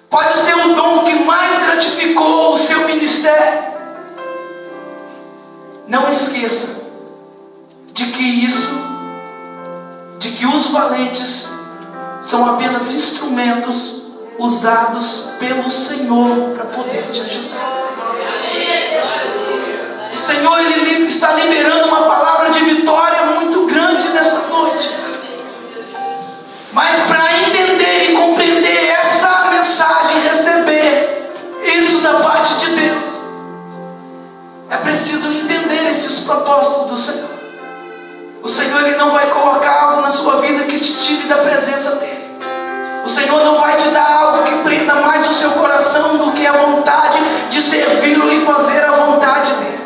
pode ser o dom que mais gratificou o seu ministério. Não esqueça de que os valentes são apenas instrumentos usados pelo Senhor para poder te ajudar. O Senhor, Ele está liberando uma palavra de vitória muito grande nessa noite. Mas para entender e compreender essa mensagem, receber isso da parte de Deus, é preciso entender esses propósitos do Senhor. O Senhor, Ele não vai colocar algo na sua vida que te tire da presença dEle. O Senhor não vai te dar algo que prenda mais o seu coração do que a vontade de servi-lo e fazer a vontade dEle.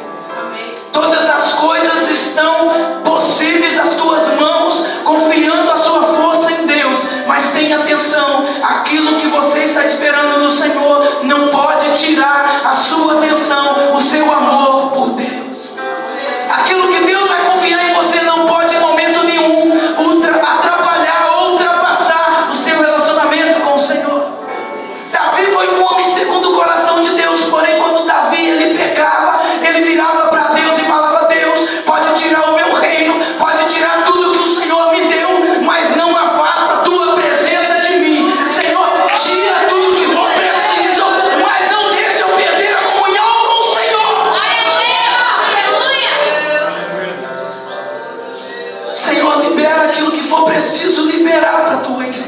Todas as coisas estão possíveis às tuas mãos, confiando a sua força em Deus. Mas tenha atenção, aquilo que você está esperando no Senhor não pode tirar a sua atenção, o seu amor por Deus. Aquilo que Deus vai confiar em você não pode em momento nenhum atrapalhar ou ultrapassar o seu relacionamento com o Senhor. Davi foi um homem segundo o coração de Deus, porém quando Davi ele pecava, ele virava para Deus e falava: Deus, pode tirar o meu reino, pode tirar tudo que o Senhor me deu, mas não afasta a tua presença de mim. Senhor, tira tudo que for preciso, mas não deixa eu perder a comunhão com o Senhor. Senhor, libera aquilo que for preciso liberar para a tua igreja.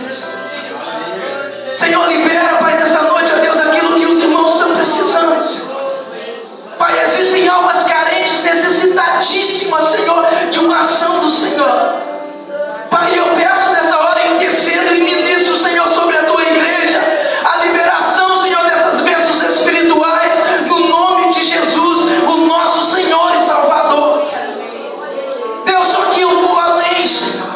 Senhor, libera, Pai, nessa noite, ó Deus, aquilo que os irmãos estão precisando, Senhor. Pai, existem almas carentes, necessitadíssimas, Senhor, de uma ação do Senhor. Pai, eu peço nessa hora, intercedo e ministro, Senhor, sobre a tua igreja, a liberação, Senhor, dessas bênçãos espirituais, no nome de Jesus, o nosso Senhor e Salvador. Deus, só que eu vou além, Senhor.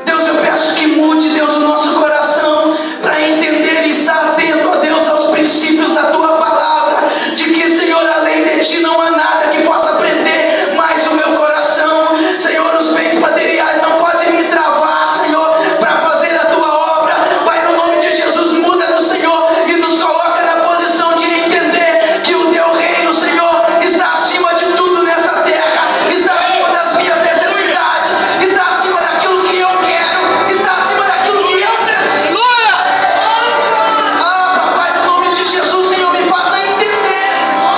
Deus, eu peço que mude, Deus, o nosso coração, para entender e estar atento, ó Deus, aos princípios da tua palavra, de que, Senhor, além de ti não há nada que possa prender mais o meu coração. Senhor, os bens materiais não podem me travar, Senhor, para fazer a tua obra. Pai, no nome de Jesus, muda-nos, Senhor, e nos coloca na posição de entender que o teu reino, Senhor, está acima de tudo nessa terra, está acima das minhas necessidades, está acima daquilo que eu quero, está acima daquilo que eu preciso. Ah, Papai, no nome de Jesus, Senhor, me faça entender, Senhor.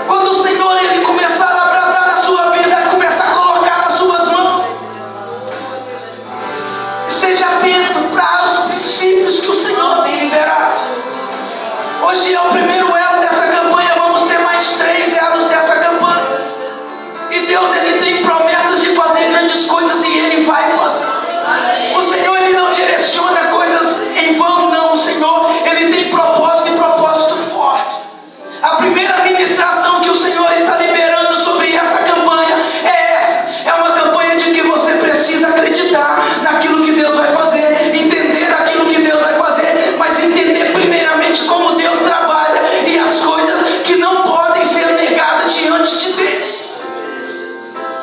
Quando o Senhor, Ele começar a bradar na sua vida, começar a colocar nas suas mãos, esteja atento para os princípios que o Senhor tem liberado. Hoje é o primeiro elo dessa campanha, vamos ter mais 3 elos dessa campanha. E Deus, Ele tem promessas de fazer grandes coisas e Ele vai fazer. O Senhor, Ele não direciona coisas em vão, não. O Senhor, Ele tem propósito e propósito forte. A primeira ministração que o Senhor está liberando sobre esta campanha é essa. É uma campanha de que você precisa acreditar naquilo que Deus vai fazer, entender aquilo que Deus vai fazer, mas entender primeiramente como Deus trabalha e as coisas que não podem ser negadas diante de Deus.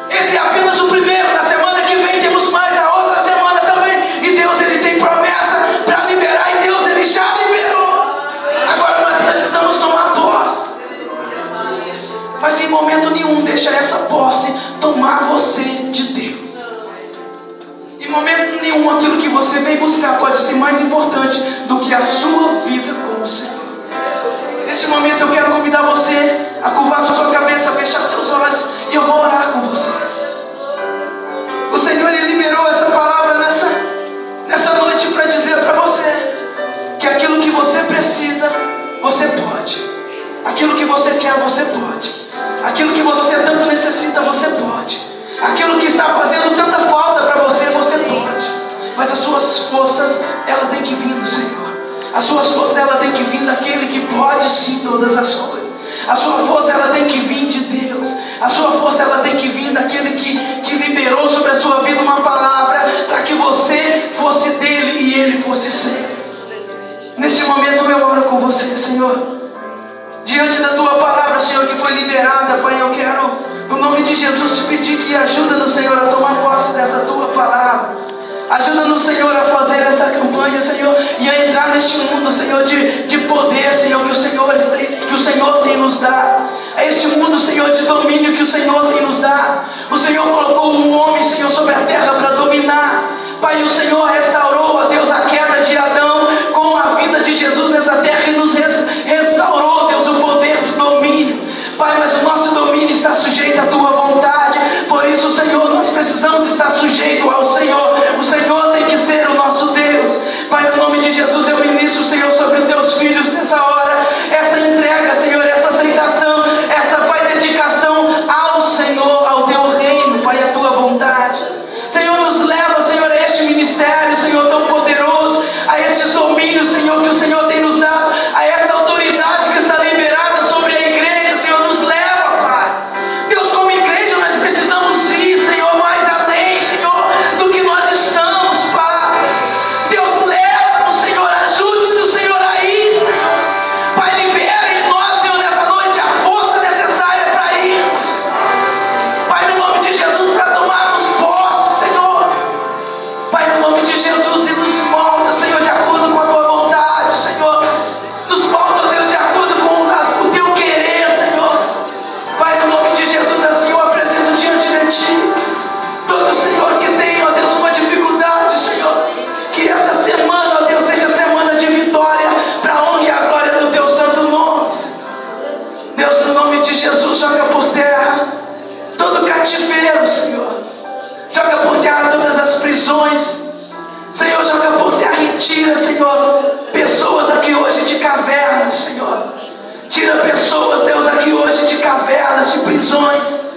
Esse é apenas o primeiro. Na semana que vem temos mais, a outra semana também. E Deus, Ele tem promessa para liberar, e Deus, Ele já liberou. Agora nós precisamos tomar posse. Mas em momento nenhum deixa essa posse tomar você de Deus. Em momento nenhum aquilo que você vem buscar pode ser mais importante do que a sua vida com o Senhor. Neste momento eu quero convidar você a curvar sua cabeça, fechar seus olhos, e eu vou orar com você. O Senhor, Ele liberou essa palavra nessa noite para dizer para você que aquilo que você precisa, você pode. Aquilo que você quer, você pode. Aquilo que você tanto necessita, você pode. Aquilo que está fazendo tanta falta para você, você pode. Mas as suas forças, ela tem que vir do Senhor. As suas forças, ela tem que vir daquele que pode sim todas as coisas. A sua força, ela tem que vir de Deus. A sua força, ela tem que vir daquele que liberou sobre a sua vida uma palavra para que você fosse dele e ele fosse seu. Neste momento eu oro com você, Senhor. Diante da tua palavra, Senhor, que foi liberada, Pai, eu quero, no nome de Jesus, te pedir que ajuda-nos, Senhor, a tomar posse dessa tua palavra. Ajuda-nos, Senhor, a fazer essa campanha, Senhor, e a entrar neste mundo, Senhor, de poder, Senhor, que o Senhor tem nos dado. A este mundo, Senhor, Senhor, de domínio que o Senhor tem nos dado. O Senhor colocou um homem, Senhor, sobre a terra para dominar. Pai, o Senhor restaurou, ó Deus, a queda de Adão com a vida de Jesus nessa terra e nos restaurou, Deus, o poder do domínio. Pai, mas o nosso domínio está sujeito à Tua vontade. Por isso, Senhor, nós precisamos estar sujeitos ao Senhor. O Senhor tem que ser o nosso Deus. Pai, no nome de Jesus, eu ministro, Senhor, sobre os Teus filhos nessa hora. Essa entrega, Senhor, essa aceitação, essa, Pai, dedicação ao Senhor, ao Teu reino, Pai, à Tua vontade. Senhor, nos leva, Senhor, a este ministério, Senhor, tão poderoso, a estes domínios, Senhor, que o Senhor tem nos dado, a essa autoridade que está liberada sobre a igreja, Senhor, nos leva, Pai. Deus, como igreja, nós precisamos ir, Senhor, mais além, Senhor, do que nós estamos, Pai. Deus, leva-nos, Senhor, ajude-nos, Senhor, a ir, Senhor. Pai, libera em nós, Senhor, nessa noite a força necessária para irmos. Pai, no nome de Jesus, para tomarmos posse, Senhor. Pai, no nome de Jesus, e nos molda, Senhor, de acordo com a Tua vontade, Senhor. Nos molda, Deus, de acordo com o Teu querer, Senhor. Pai, no nome de Jesus, assim eu apresento diante de Ti todo, Senhor, que tem, ó Deus, uma dificuldade, Senhor. Que essa semana, ó Deus, seja semana de vitória para a honra e a glória do Teu santo nome, Senhor. Deus, no nome de Jesus, joga por terra todo cativeiro, Senhor. Joga por terra todas as prisões. Senhor, joga por terra e tira, Senhor, pessoas aqui hoje de cavernas, Senhor. Tira pessoas, Deus, aqui hoje de cavernas, de prisões.